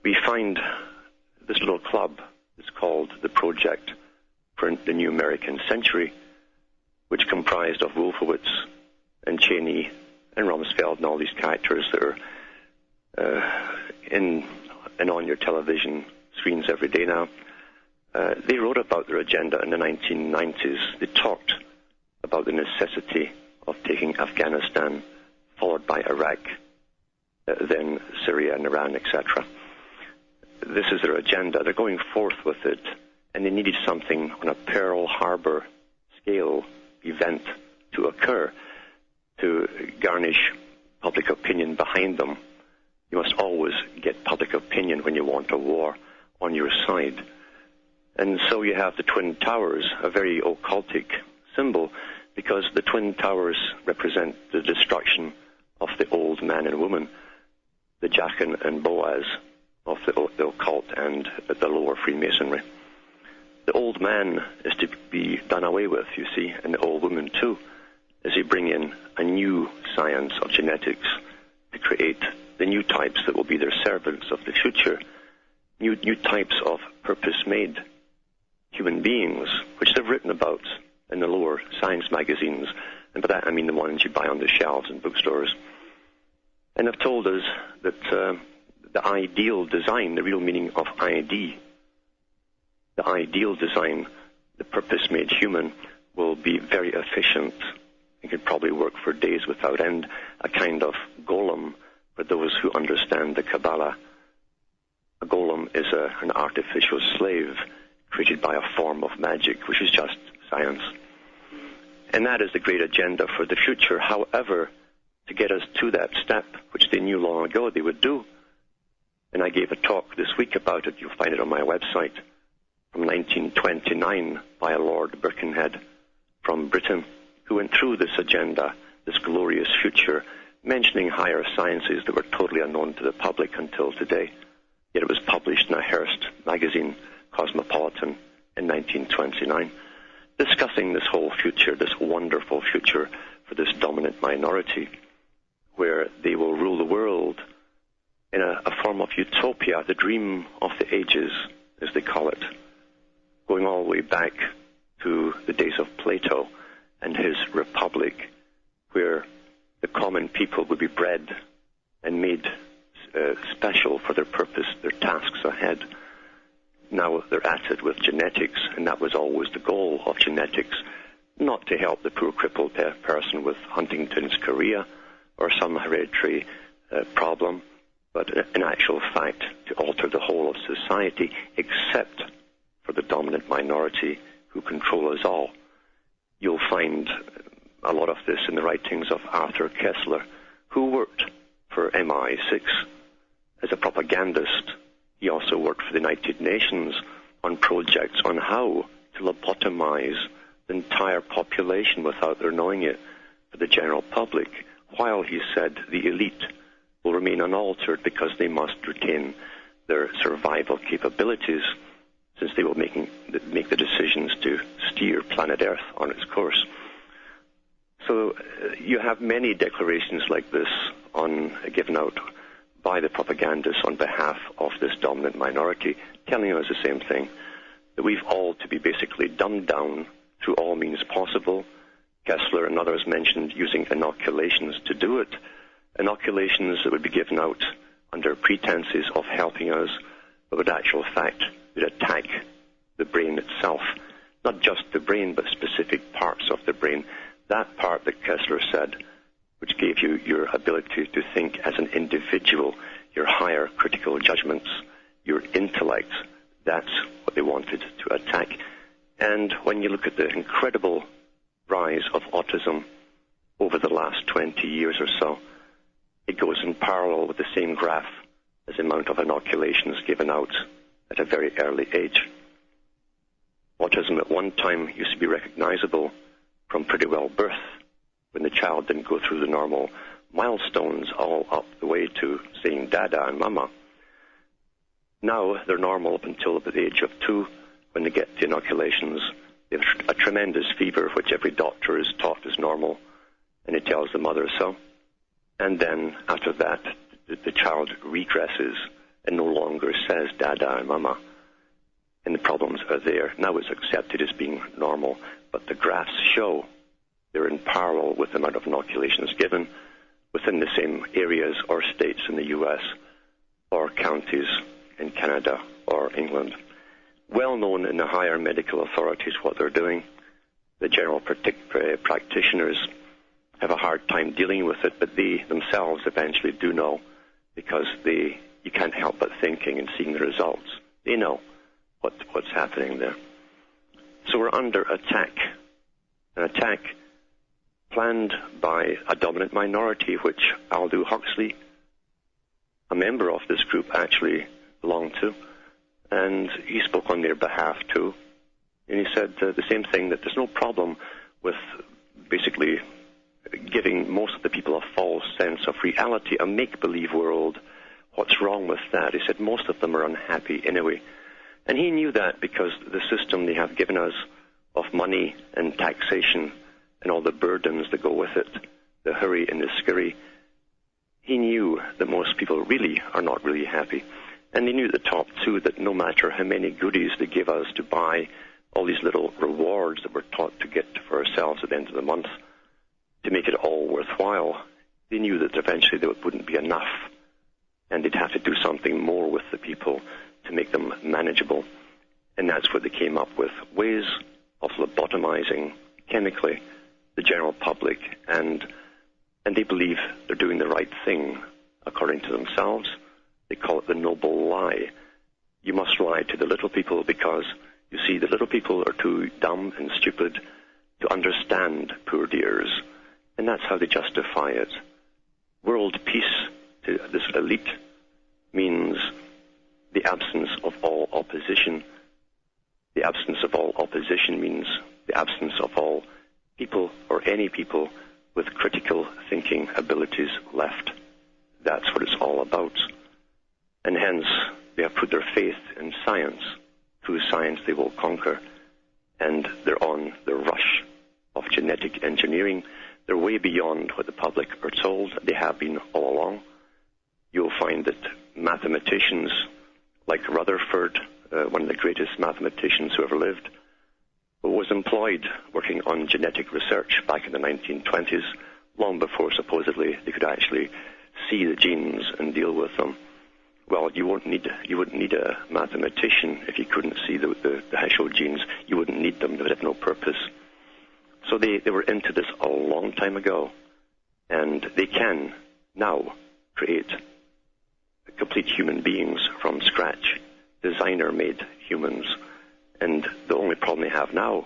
we find this little club is called the Project for the New American Century, which comprised of Wolfowitz and Cheney and Rumsfeld and all these characters that are in and on your television screens every day now. They wrote about their agenda in the 1990s. They talked about the necessity of taking Afghanistan, followed by Iraq, then Syria and Iran, etc. This is their agenda. They're going forth with it, and they needed something on a Pearl Harbor scale event to occur to garnish public opinion behind them. You must always get public opinion when you want a war on your side. And so you have the Twin Towers, a very occultic symbol, because the Twin Towers represent the destruction of the old man and woman, the Jachin and Boaz of the occult and the lower Freemasonry. The old man is to be done away with, you see, and the old woman too, as they bring in a new science of genetics to create the new types that will be their servants of the future, new types of purpose-made human beings, which they've written about in the lower science magazines, and by that I mean the ones you buy on the shelves in bookstores. And have told us that the ideal design, the real meaning of ID, the ideal design, the purpose-made human, will be very efficient. It could probably work for days without end, a kind of golem for those who understand the Kabbalah. A golem is an artificial slave created by a form of magic, which is just science. And that is the great agenda for the future. However, to get us to that step, which they knew long ago they would do, and I gave a talk this week about it, you'll find it on my website, from 1929 by a Lord Birkenhead from Britain, who went through this agenda, this glorious future, mentioning higher sciences that were totally unknown to the public until today. Yet it was published in a Hearst magazine, Cosmopolitan, in 1929, discussing this whole future, this wonderful future for this dominant minority, where they will rule the world in a form of utopia, the dream of the ages, as they call it, going all the way back to the days of Plato and his republic, where the common people would be bred and made special for their purpose, their tasks ahead. Now they're at it with genetics, and that was always the goal of genetics, not to help the poor crippled person with Huntington's chorea or some hereditary problem, but in actual fact to alter the whole of society, except for the dominant minority who control us all. You'll find a lot of this in the writings of Arthur Koestler, who worked for MI6 as a propagandist. He also worked for the United Nations on projects on how to lobotomize the entire population without their knowing it for the general public, while he said the elite will remain unaltered because they must retain their survival capabilities, since they will make the decisions to steer planet Earth on its course. So you have many declarations like this given out by the propagandists on behalf of this dominant minority, telling us the same thing, that we've all to be basically dumbed down through all means possible. Kessler and others mentioned using inoculations to do it, inoculations that would be given out under pretenses of helping us, but in actual fact would attack the brain itself, not just the brain, but specific parts of the brain. That part that Kessler said, which gave you your ability to think as an individual, your higher critical judgments, your intellect, that's what they wanted to attack. And when you look at the incredible rise of autism over the last 20 years or so, it goes in parallel with the same graph as the amount of inoculations given out at a very early age. Autism at one time used to be recognizable from pretty well birth, when the child didn't go through the normal milestones all up the way to saying dada and mama. Now they're normal up until the age of 2. When they get the inoculations, they have a tremendous fever, which every doctor is taught is normal, and it tells the mother so. And then after that, the child regresses and no longer says Dada and Mama. And the problems are there. Now it's accepted as being normal, but the graphs show they're in parallel with the amount of inoculations given within the same areas or states in the U.S. or counties in Canada or England. Well known in the higher medical authorities what they're doing. The general practitioners have a hard time dealing with it, but they themselves eventually do know, because you can't help but thinking and seeing the results. They know what's happening there. So we're under attack, an attack planned by a dominant minority, which Aldous Huxley, a member of this group, actually belonged to, and he spoke on their behalf too. And he said the same thing, that there's no problem with basically giving most of the people a false sense of reality, a make-believe world. What's wrong with that? He said most of them are unhappy anyway. And he knew that because the system they have given us of money and taxation and all the burdens that go with it, the hurry and the scurry, he knew that most people really are not really happy. And they knew at the top, too, that no matter how many goodies they give us to buy, all these little rewards that we're taught to get for ourselves at the end of the month, to make it all worthwhile, they knew that eventually there wouldn't be enough, and they'd have to do something more with the people to make them manageable. And that's what they came up with, ways of lobotomizing chemically the general public, and they believe they're doing the right thing according to themselves. They call it the noble lie. You must lie to the little people because, you see, the little people are too dumb and stupid to understand, poor dears, and that's how they justify it. World peace to this elite means the absence of all opposition. The absence of all opposition means the absence of all people or any people with critical thinking abilities left. That's what it's all about. And hence, they have put their faith in science. Through science they will conquer. And they're on the rush of genetic engineering. They're way beyond what the public are told. They have been all along. You'll find that mathematicians like Rutherford, one of the greatest mathematicians who ever lived, was employed working on genetic research back in the 1920s, long before supposedly they could actually see the genes and deal with them. Well, you wouldn't need a mathematician if you couldn't see the actual genes. You wouldn't need them. They would have no purpose. So they were into this a long time ago, and they can now create complete human beings from scratch, designer-made humans. And the only problem they have now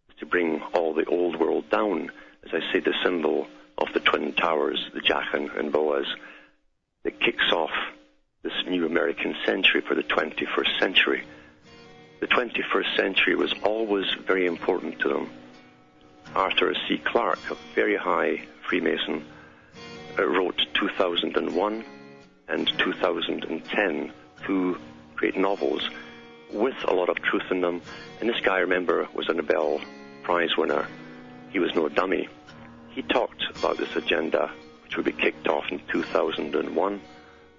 is to bring all the old world down. As I say, the symbol of the Twin Towers, the Jachin and Boaz, that kicks off this new American century for the 21st century. The 21st century was always very important to them. Arthur C. Clarke, a very high Freemason, wrote 2001 and 2010, two great novels with a lot of truth in them. And this guy, remember, was a Nobel Prize winner. He was no dummy. He talked about this agenda, which would be kicked off in 2001,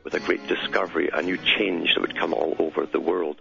with a great discovery, a new change that would come all over the world.